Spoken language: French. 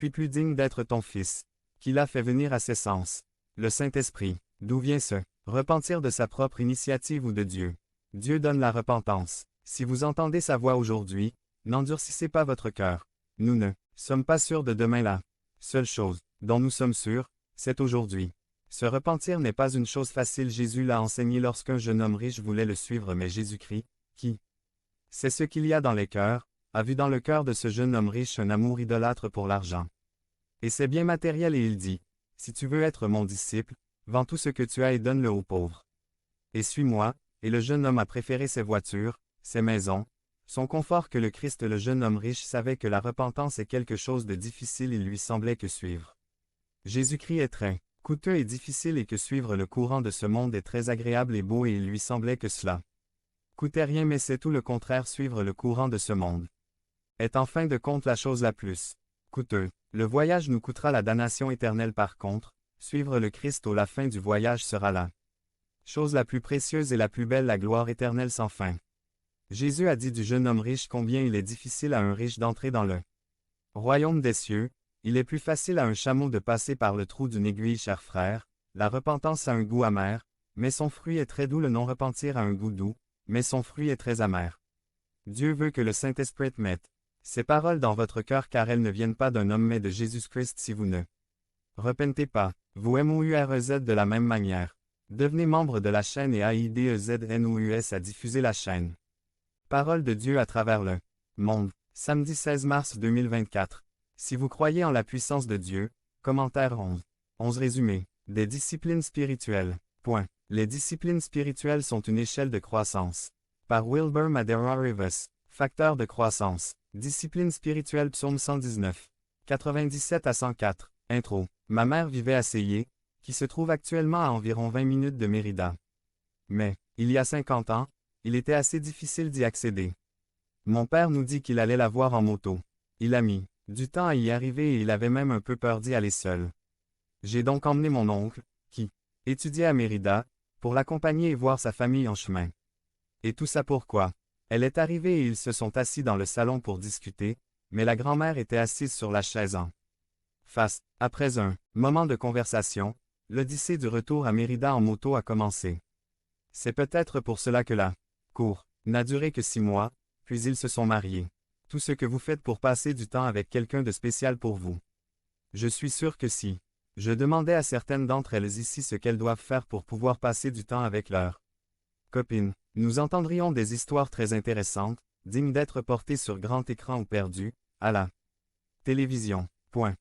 puis plus digne d'être ton fils. Qui l'a fait venir à ses sens? Le Saint-Esprit. D'où vient ce repentir de sa propre initiative ou de Dieu? Dieu donne la repentance. Si vous entendez sa voix aujourd'hui, n'endurcissez pas votre cœur. Nous ne sommes pas sûrs de demain la seule chose dont nous sommes sûrs, c'est aujourd'hui. Se repentir n'est pas une chose facile. Jésus l'a enseigné lorsqu'un jeune homme riche voulait le suivre, mais Jésus-Christ, qui sait ce qu'il y a dans les cœurs, a vu dans le cœur de ce jeune homme riche un amour idolâtre pour l'argent. Et c'est bien matériel et il dit, « Si tu veux être mon disciple, vends tout ce que tu as et donne-le aux pauvres. Et suis-moi. » Et le jeune homme a préféré ses voitures, ses maisons, son confort que le Christ. Le jeune homme riche savait que la repentance est quelque chose de difficile. Il lui semblait que suivre Jésus-Christ est très coûteux et difficile et que suivre le courant de ce monde est très agréable et beau et il lui semblait que cela coûtait rien, mais c'est tout le contraire. Suivre le courant de ce monde est en fin de compte la chose la plus coûteuse. Le voyage nous coûtera la damnation éternelle. Par contre, suivre le Christ au la fin du voyage sera la chose la plus précieuse et la plus belle, la gloire éternelle sans fin. Jésus a dit du jeune homme riche combien il est difficile à un riche d'entrer dans le royaume des cieux. Il est plus facile à un chameau de passer par le trou d'une aiguille. Chers frères, la repentance a un goût amer, mais son fruit est très doux. Le non-repentir a un goût doux, mais son fruit est très amer. Dieu veut que le Saint-Esprit mette ces paroles dans votre cœur, car elles ne viennent pas d'un homme mais de Jésus-Christ. Si vous ne repentez pas, vous MOUREZ de la même manière. Devenez membre de la chaîne et AIDEZNOUS à diffuser la chaîne. Parole de Dieu à travers le monde. Samedi 16 mars 2024. Si vous croyez en la puissance de Dieu, commentaire 11. 11 résumé. Des disciplines spirituelles. Point. Les disciplines spirituelles sont une échelle de croissance. Par Wilbur Madera Rivas. Facteur de croissance. Discipline spirituelle. Psaume 119. 97 à 104. Intro. Ma mère vivait à Seyé, qui se trouve actuellement à environ 20 minutes de Mérida. Mais, il y a 50 ans, il était assez difficile d'y accéder. Mon père nous dit qu'il allait la voir en moto. Il a mis du temps à y arriver et il avait même un peu peur d'y aller seul. J'ai donc emmené mon oncle, qui étudiait à Mérida, pour l'accompagner et voir sa famille en chemin. Et tout ça pourquoi? Elle est arrivée et ils se sont assis dans le salon pour discuter, mais la grand-mère était assise sur la chaise en face. Après un moment de conversation, l'odyssée du retour à Mérida en moto a commencé. C'est peut-être pour cela que la cour n'a duré que 6 mois, puis ils se sont mariés. Tout ce que vous faites pour passer du temps avec quelqu'un de spécial pour vous. Je suis sûr que si je demandais à certaines d'entre elles ici ce qu'elles doivent faire pour pouvoir passer du temps avec leur copine, nous entendrions des histoires très intéressantes, dignes d'être portées sur grand écran ou perdues à la télévision. Point.